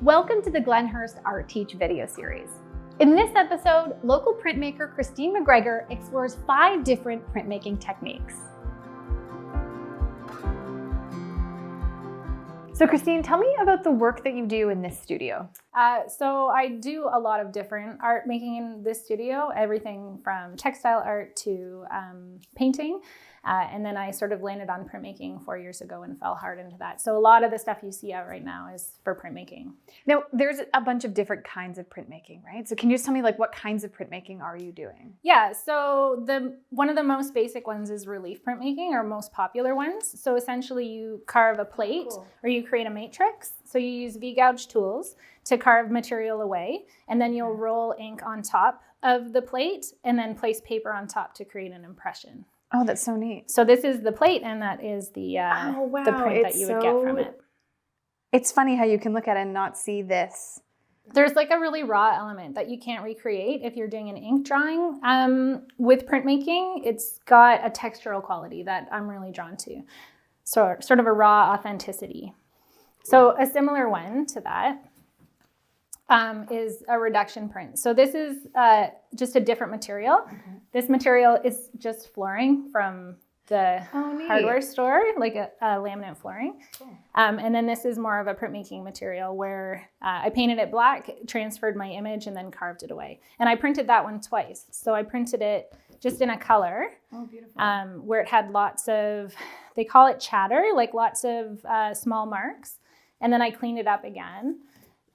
Welcome to the Glenhurst ArTeach video series. In this episode, local printmaker Kristine McGregor explores 5 different printmaking techniques. So Kristine, tell me about the work that you do in this studio. So I do a lot of different art making in this studio, everything from textile art to painting. And then I sort of landed on printmaking 4 years ago and fell hard into that. So a lot of the stuff you see out right now is for printmaking. Now, there's a bunch of different kinds of printmaking, right? So can you just tell me what kinds of printmaking are you doing? Yeah, so one of the most basic ones is relief printmaking, or most popular ones. So essentially you carve a plate or you create a matrix. So you use V-gouge tools to carve material away, and then you'll roll ink on top of the plate and then place paper on top to create an impression. Oh, that's so neat. So this is the plate, and that is the print that you would get from it. It's funny how you can look at it and not see this. There's like a really raw element that you can't recreate if you're doing an ink drawing. With printmaking, it's got a textural quality that I'm really drawn to. So sort of a raw authenticity. So a similar one to that is a reduction print. So this is just a different material. Okay. This material is just flooring from the hardware store, like a laminate flooring. Cool. And then this is more of a printmaking material where I painted it black, transferred my image, and then carved it away. And I printed that one twice. So I printed it just in a color. Oh, beautiful. Where it had lots of, they call it chatter, like lots of small marks. And then I cleaned it up again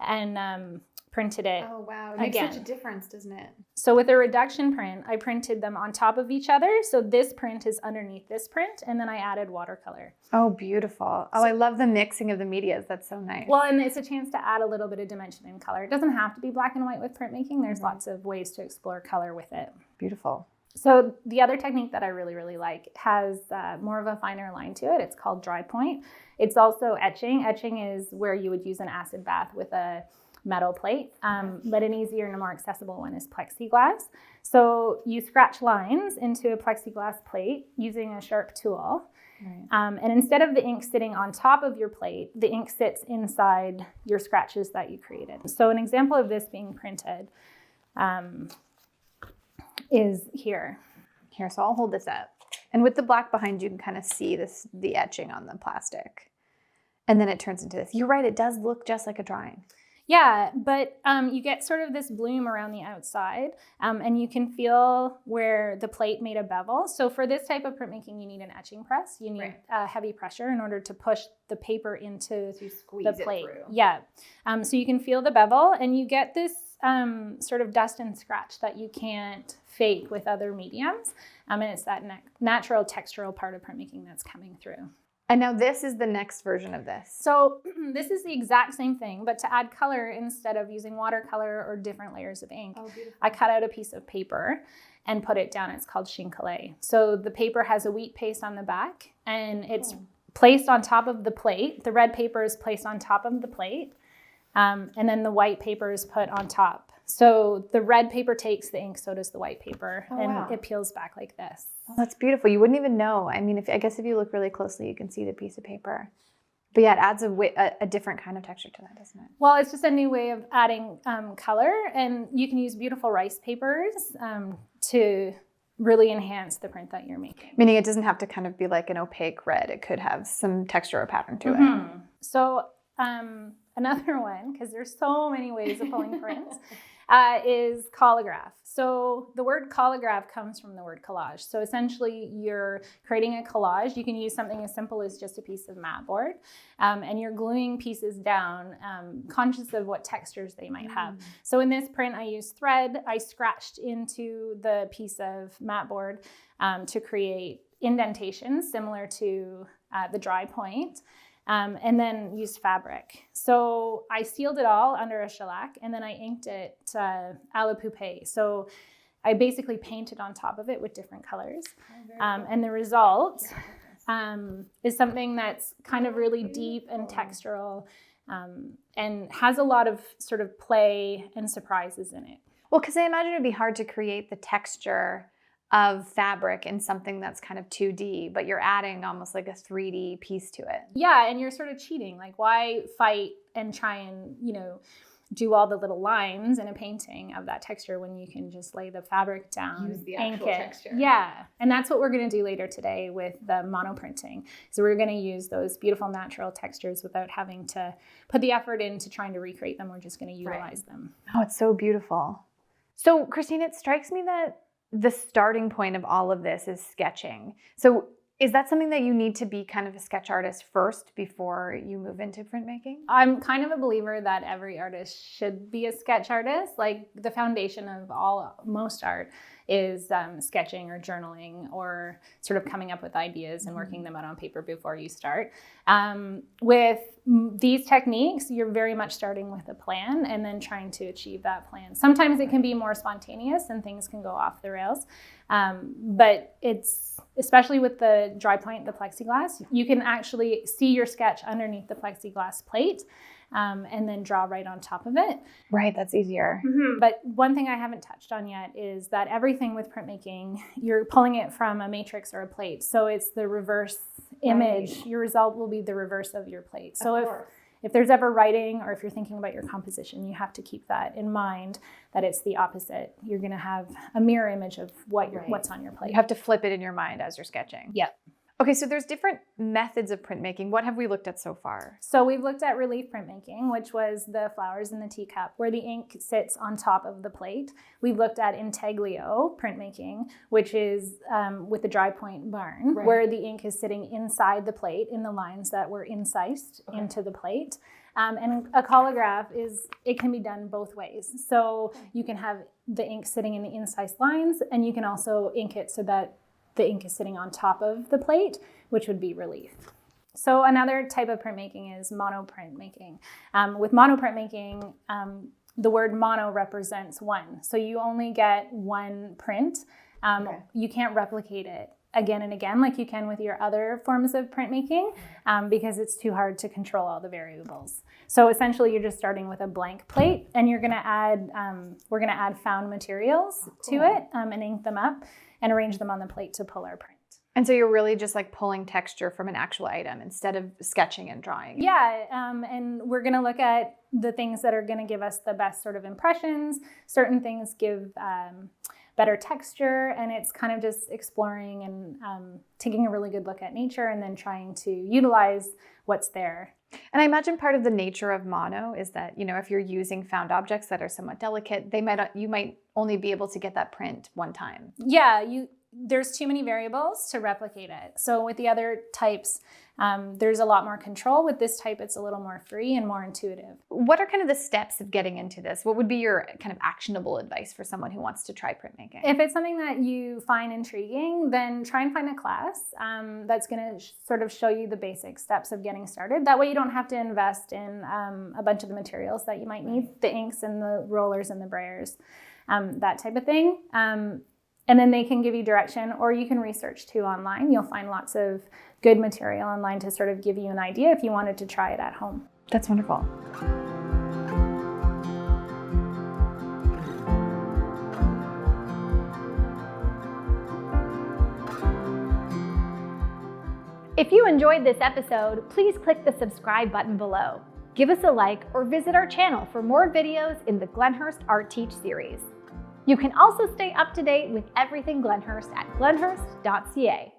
and printed it. Oh, wow. It makes such a difference, doesn't it? So with a reduction print, I printed them on top of each other. So this print is underneath this print, and then I added watercolor. Oh, beautiful. Oh, I love the mixing of the medias. That's so nice. Well, and it's a chance to add a little bit of dimension and color. It doesn't have to be black and white with printmaking. There's lots of ways to explore color with it. Beautiful. So the other technique that I really, really like has more of a finer line to it. It's called Drypoint. It's also etching. Etching is where you would use an acid bath with a metal plate, but an easier and a more accessible one is plexiglass. So you scratch lines into a plexiglass plate using a sharp tool. Right. And instead of the ink sitting on top of your plate, the ink sits inside your scratches that you created. So an example of this being printed is here. Here, so I'll hold this up. And with the black behind you can kind of see the etching on the plastic. And then it turns into this. You're right, it does look just like a drawing. Yeah, but you get sort of this bloom around the outside, and you can feel where the plate made a bevel. So for this type of printmaking, you need an etching press. You need heavy pressure in order to push the paper into the plate. Yeah, so you can feel the bevel, and you get this sort of dust and scratch that you can't fake with other mediums. And it's that natural textural part of printmaking that's coming through. And now this is the next version of this. So this is the exact same thing, but to add color, instead of using watercolor or different layers of ink, I cut out a piece of paper and put it down. It's called chinkale. So the paper has a wheat paste on the back, and it's placed on top of the plate. The red paper is placed on top of the plate, and then the white paper is put on top. So the red paper takes the ink, so does the white paper, and it peels back like this. Oh, that's beautiful. You wouldn't even know. I mean, I guess if you look really closely, you can see the piece of paper. But yeah, it adds a different kind of texture to that, doesn't it? Well, it's just a new way of adding color, and you can use beautiful rice papers to really enhance the print that you're making. Meaning it doesn't have to kind of be like an opaque red. It could have some texture or pattern to it. So another one, because there's so many ways of pulling prints, is collagraph. So the word collagraph comes from the word collage. So essentially you're creating a collage. You can use something as simple as just a piece of mat board, and you're gluing pieces down, conscious of what textures they might have. So in this print, I used thread. I scratched into the piece of mat board to create indentations similar to the Drypoint. And then used fabric. So I sealed it all under a shellac, and then I inked it à la poupée. So I basically painted on top of it with different colors. And the result is something that's kind of really deep and textural, and has a lot of sort of play and surprises in it. Well, because I imagine it'd be hard to create the texture of fabric in something that's kind of 2D, but you're adding almost like a 3D piece to it. Yeah, and you're sort of cheating. Like, why fight and try and, do all the little lines in a painting of that texture when you can just lay the fabric down, use the ink actual it. texture. Yeah, and that's what we're going to do later today with the mono printing. So we're going to use those beautiful natural textures without having to put the effort into trying to recreate them. We're just going to utilize them. Oh, it's so beautiful. So Kristine, it strikes me that the starting point of all of this is sketching. So is that something that you need to be kind of a sketch artist first before you move into printmaking? I'm kind of a believer that every artist should be a sketch artist. Like, the foundation of most art is sketching or journaling or sort of coming up with ideas and working them out on paper before you start. With these techniques, you're very much starting with a plan and then trying to achieve that plan. Sometimes it can be more spontaneous and things can go off the rails. But it's, especially with the Drypoint, the plexiglass, you can actually see your sketch underneath the plexiglass plate. And then draw right on top of it. Right, that's easier. But one thing I haven't touched on yet is that everything with printmaking, you're pulling it from a matrix or a plate. So it's the reverse image. Right. Your result will be the reverse of your plate. So if there's ever writing or if you're thinking about your composition, you have to keep that in mind, that it's the opposite. You're going to have a mirror image of what's on your plate. You have to flip it in your mind as you're sketching. Yep. Okay, so there's different methods of printmaking. What have we looked at so far? So we've looked at relief printmaking, which was the flowers in the teacup where the ink sits on top of the plate. We've looked at Intaglio printmaking, which is with the Drypoint barn, where the ink is sitting inside the plate in the lines that were incised into the plate. And a collagraph it can be done both ways. So you can have the ink sitting in the incised lines, and you can also ink it so that the ink is sitting on top of the plate, which would be relief. So another type of printmaking is mono printmaking. With mono printmaking, the word mono represents one. So you only get one print. You can't replicate it again and again like you can with your other forms of printmaking because it's too hard to control all the variables. So essentially you're just starting with a blank plate, and you're gonna add, we're gonna add found materials to it and ink them up and arrange them on the plate to pull our print. And so you're really just like pulling texture from an actual item instead of sketching and drawing. Yeah, and we're gonna look at the things that are gonna give us the best sort of impressions. Certain things give better texture, and it's kind of just exploring and taking a really good look at nature and then trying to utilize what's there. And I imagine part of the nature of mono is that, if you're using found objects that are somewhat delicate, you might only be able to get that print one time. Yeah, there's too many variables to replicate it. So with the other types, there's a lot more control. With this type, it's a little more free and more intuitive. What are kind of the steps of getting into this? What would be your kind of actionable advice for someone who wants to try printmaking? If it's something that you find intriguing, then try and find a class that's going to sort of show you the basic steps of getting started. That way you don't have to invest in a bunch of the materials that you might need, the inks and the rollers and the brayers, that type of thing. And then they can give you direction, or you can research too online. You'll find lots of good material online to sort of give you an idea if you wanted to try it at home. That's wonderful. If you enjoyed this episode, please click the subscribe button below. Give us a like or visit our channel for more videos in the Glenhurst ArTeach series. You can also stay up to date with everything Glenhurst at glenhurst.ca.